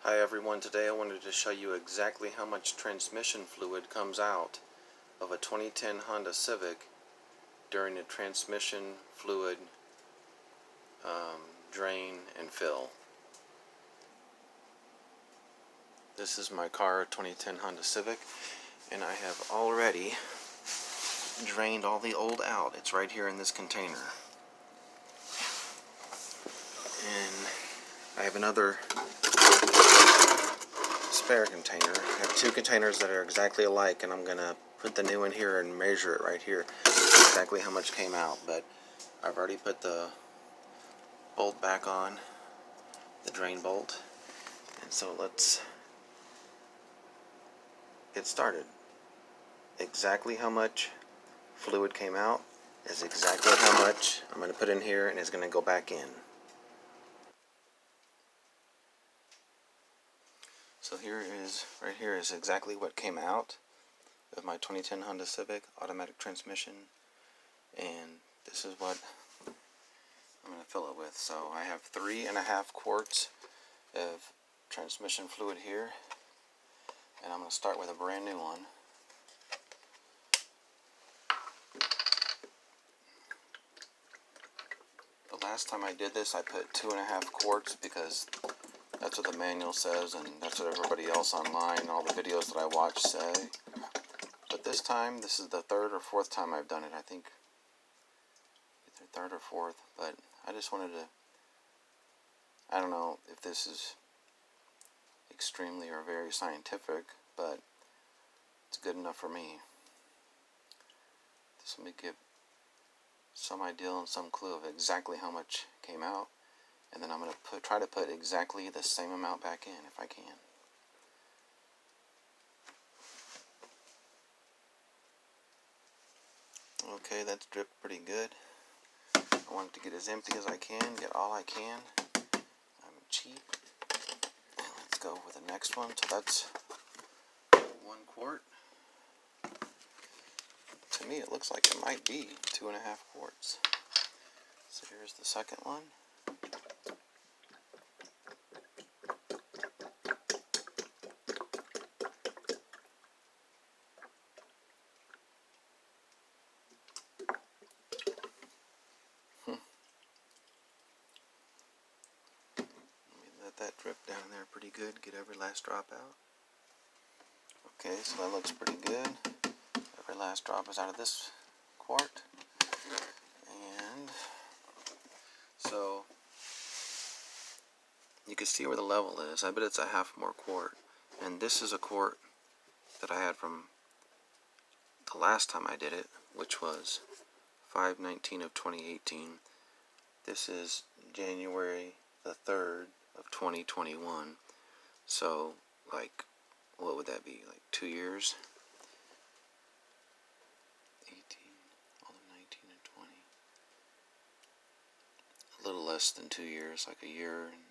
Hi everyone, today I wanted to show you exactly how much transmission fluid comes out of a 2010 Honda Civic during the transmission fluid drain and fill. This is my car, 2010 Honda Civic, and I have already drained all the old out. It's right here in this container. And I have another spare container. I have two containers that are exactly alike, and I'm going to put the new one here and measure it right here, exactly how much came out. But I've already put the bolt back on, the drain bolt, and so let's get started. Exactly how much fluid came out is exactly how much I'm going to put in here, and it's going to go back in. So right here is exactly what came out of my 2010 Honda Civic automatic transmission, and this is what I'm going to fill it with. So I have 3.5 quarts of transmission fluid here, and I'm going to start with a brand new one. The last time I did this, I put 2.5 quarts because that's what the manual says, and that's what everybody else online, all the videos that I watch say. But this time, this is the third or fourth time I've done it. I think either third or fourth, but I just wanted to, I don't know if this is extremely or very scientific, but it's good enough for me. This will give some idea and some clue of exactly how much came out. And then I'm going to try to put exactly the same amount back in if I can. Okay, that's dripped pretty good. I want it to get as empty as I can, get all I can. I'm cheap. And let's go with the next one. So that's 1 quart. To me, it looks like it might be 2.5 quarts. So here's the second one. Let that drip down there pretty good, get every last drop out. Okay, so that looks pretty good. Every last drop is out of this quart. And so you can see where the level is. I bet it's a half more quart. And this is a quart that I had from the last time I did it, which was 5/19 of 2018. This is January the 3rd of 2021. So, like, what would that be? Like 2 years? 18, all of 19 and 20. A little less than 2 years, like a year and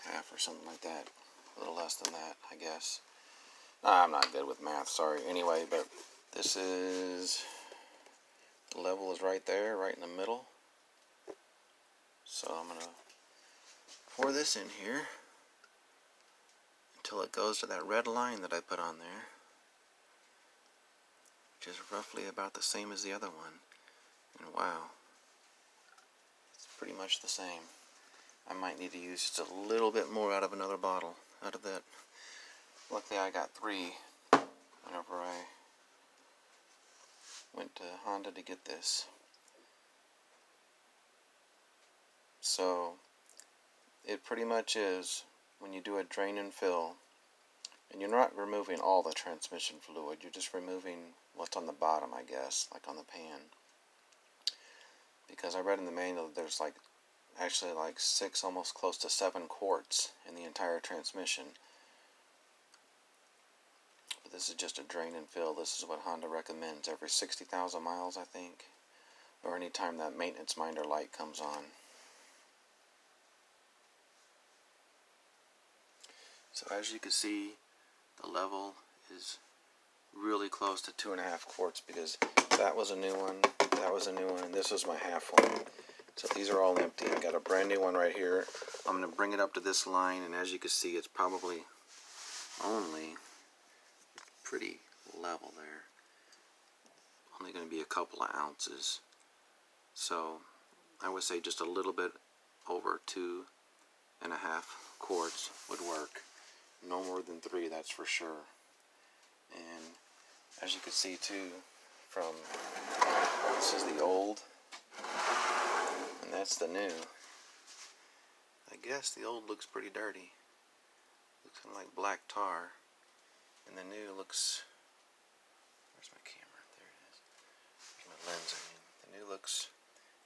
a half or something like that. A little less than that, I guess. I'm not good with math, sorry. Anyway, but this is, the level is right there, right in the middle. So I'm going to pour this in here until it goes to that red line that I put on there, which is roughly about the same as the other one. And wow, it's pretty much the same. I might need to use just a little bit more out of another bottle, out of that. Luckily I got 3 whenever I went to Honda to get this. So it pretty much is, when you do a drain and fill, and you're not removing all the transmission fluid, you're just removing what's on the bottom, I guess, like on the pan. Because I read in the manual that there's actually 6, almost close to 7 quarts in the entire transmission. But this is just a drain and fill. This is what Honda recommends every 60,000 miles, I think, or any time that maintenance minder light comes on. So as you can see, the level is really close to 2.5 quarts, because that was a new one, that was a new one, and this was my half one. So these are all empty. I got a brand new one right here. I'm going to bring it up to this line, and as you can see, it's probably only pretty level there. Only going to be a couple of ounces. So I would say just a little bit over 2.5 quarts would work. No more than 3, that's for sure. And as you can see too, from this is the old and that's the new. I guess the old looks pretty dirty. Looks kind of like black tar. And the new looks, where's my camera? There it is. There's my lens, I mean. The new looks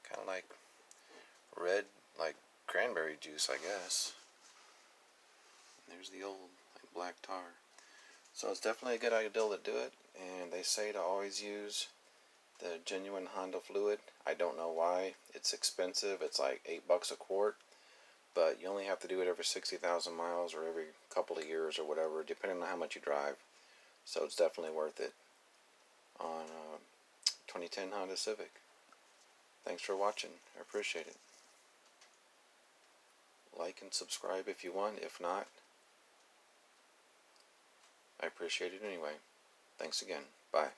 kind of like red, like cranberry juice, I guess. And there's the old, like black tar. So it's definitely a good idea to do it. And they say to always use the genuine Honda fluid. I don't know why. It's expensive. It's like $8 a quart. But you only have to do it every 60,000 miles or every couple of years or whatever, depending on how much you drive. So it's definitely worth it on 2010 Honda Civic. Thanks for watching. I appreciate it. Like and subscribe if you want. If not, I appreciate it anyway. Thanks again. Bye.